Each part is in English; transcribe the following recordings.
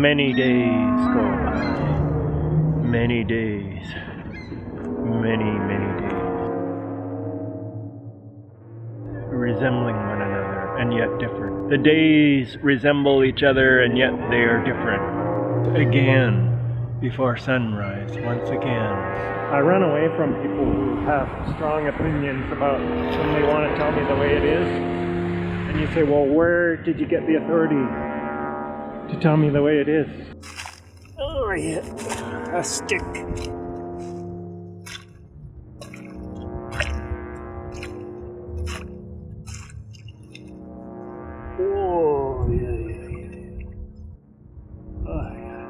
Many days go by. Many days. Many days. Resembling one another and yet different. The days resemble each other and yet they are different. Again, before sunrise, once again. I run away from people who have strong opinions about when they want to tell me the way it is. And you say, well, where did you get the authority to tell me the way it is? Oh, yeah, a stick. Oh, yeah. Oh, yeah.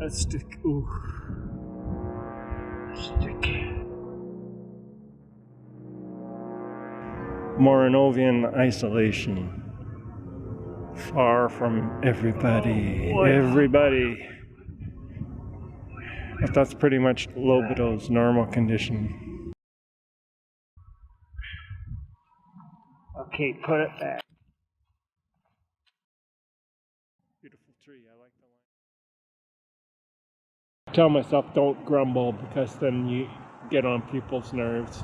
A stick, ooh. A stick. Moranovian isolation. Far from everybody. Everybody. But that's pretty much Lohbado's normal condition. Okay, put it back. Beautiful tree, I like the one. I tell myself don't grumble because then you get on people's nerves.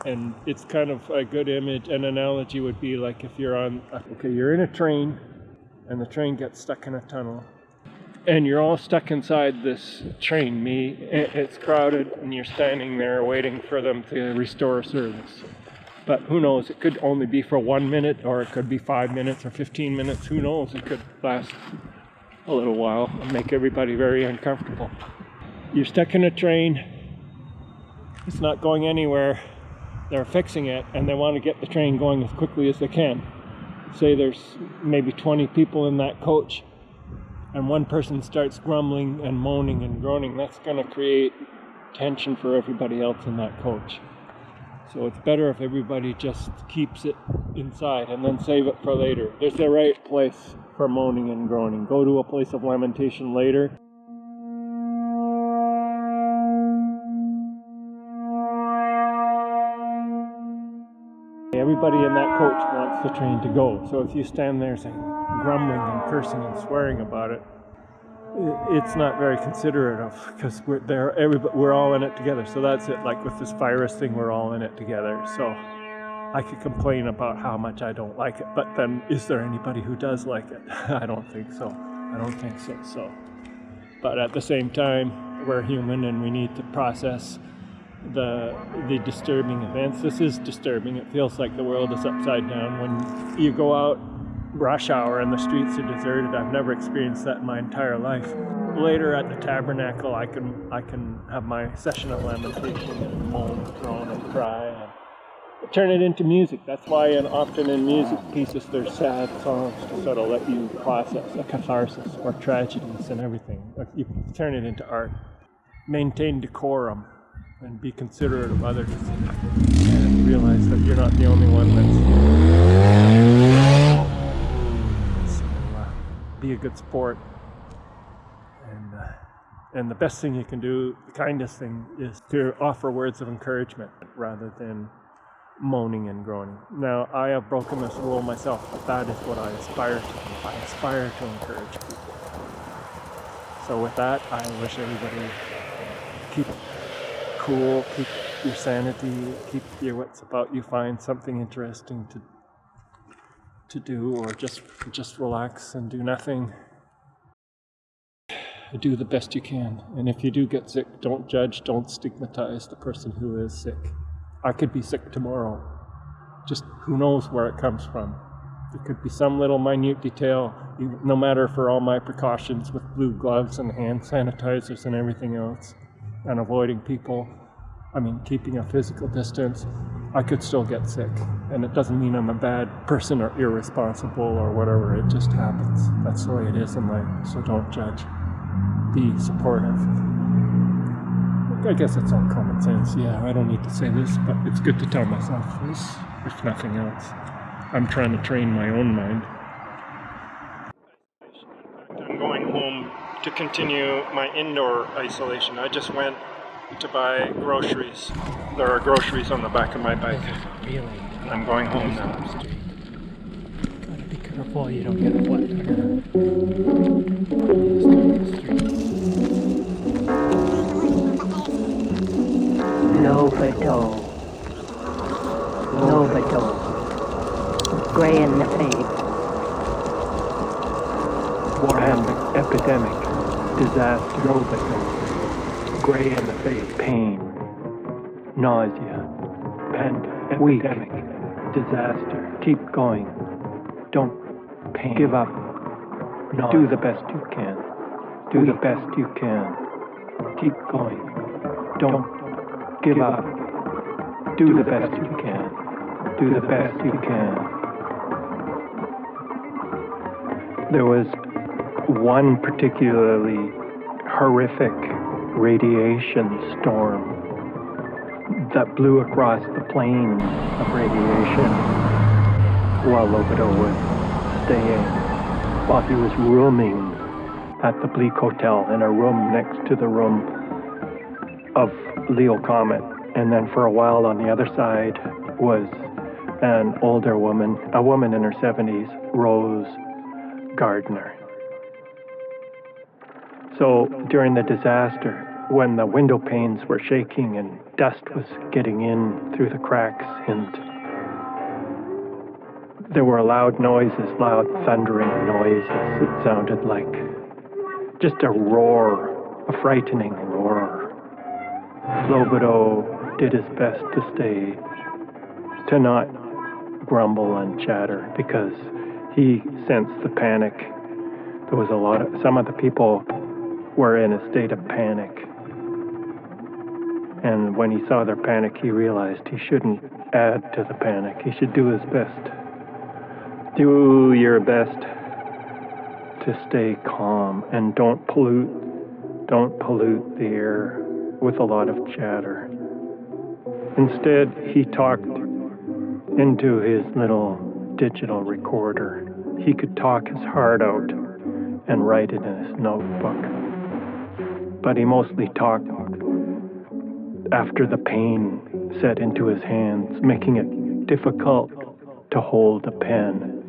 And it's kind of a good image. An analogy would be like if you're you're in a train and the train gets stuck in a tunnel and you're all stuck inside this train. It's crowded and you're standing there waiting for them to restore service. But who knows, it could only be for 1 minute or it could be 5 minutes or 15 minutes. Who knows, it could last a little while and make everybody very uncomfortable. You're stuck in a train, it's not going anywhere. They're fixing it and they want to get the train going as quickly as they can. Say there's maybe 20 people in that coach and one person starts grumbling and moaning and groaning. That's going to create tension for everybody else in that coach. So it's better if everybody just keeps it inside and then save it for later. There's the right place for moaning and groaning. Go to a place of lamentation later. Everybody in that coach wants the train to go. So if you stand there saying, grumbling and cursing and swearing about it, it's not very considerate of, because we're all in it together. So that's it. Like with this virus thing, we're all in it together. So I could complain about how much I don't like it, but then is there anybody who does like it? I don't think so. So, but at the same time, we're human and we need to process the disturbing events. This is disturbing. It feels like the world is upside down. When you go out rush hour and the streets are deserted, I've never experienced that in my entire life. Later at the tabernacle, I can have my session of lamentation and moan and groan and cry and turn it into music. That's why often in music pieces there's sad songs to sort of let you process a catharsis or tragedies and everything. You turn it into art. Maintain decorum and be considerate of others and realize that you're not the only one that's so, be a good sport, and the best thing you can do, the kindest thing, is to offer words of encouragement rather than moaning and groaning. Now, I have broken this rule myself, but that is what I aspire to do. I aspire to encourage people. So with that, I wish everybody keep cool, keep your sanity, keep your wits about you, find something interesting to do, or just relax and do nothing. Do the best you can. And if you do get sick, don't judge, don't stigmatize the person who is sick. I could be sick tomorrow. Just who knows where it comes from. It could be some little minute detail, no matter for all my precautions with blue gloves and hand sanitizers and everything else, and avoiding people, keeping a physical distance, I could still get sick. And it doesn't mean I'm a bad person or irresponsible or whatever, it just happens. That's the way it is in life, so don't judge. Be supportive. I guess it's all common sense. Yeah, I don't need to say this, but it's good to tell myself this, if nothing else. I'm trying to train my own mind. I'm going home to continue my indoor isolation. I just went to buy groceries. There are groceries on the back of my bike. Really? I'm going home now. Gotta be careful you don't get wet here. This time of the street. Lohbado. Lohbado. Gray in the face. Pandemic, epidemic, disaster, Lohbado, gray in the face, pain, nausea, epidemic, disaster. Keep going. Don't give up. Do the best you can. Do the best you can. Keep going. Don't give up. Do the best you can. Do the best you can. There was one particularly horrific radiation storm that blew across the plain of radiation while Lohbado was staying, while he was rooming at the Bleak Hotel in a room next to the room of Leo Comet. And then for a while on the other side was an older woman, a woman in her 70s, Rose Gardner. So during the disaster, when the window panes were shaking and dust was getting in through the cracks and there were loud noises, loud thundering noises, it sounded like just a roar, a frightening roar. Lohbado did his best to not grumble and chatter because he sensed the panic. There was some of the people were in a state of panic. And when he saw their panic, he realized he shouldn't add to the panic. He should do his best. Do your best to stay calm and don't pollute the air with a lot of chatter. Instead, he talked into his little digital recorder. He could talk his heart out and write it in his notebook. But he mostly talked after the pain set into his hands, making it difficult to hold a pen.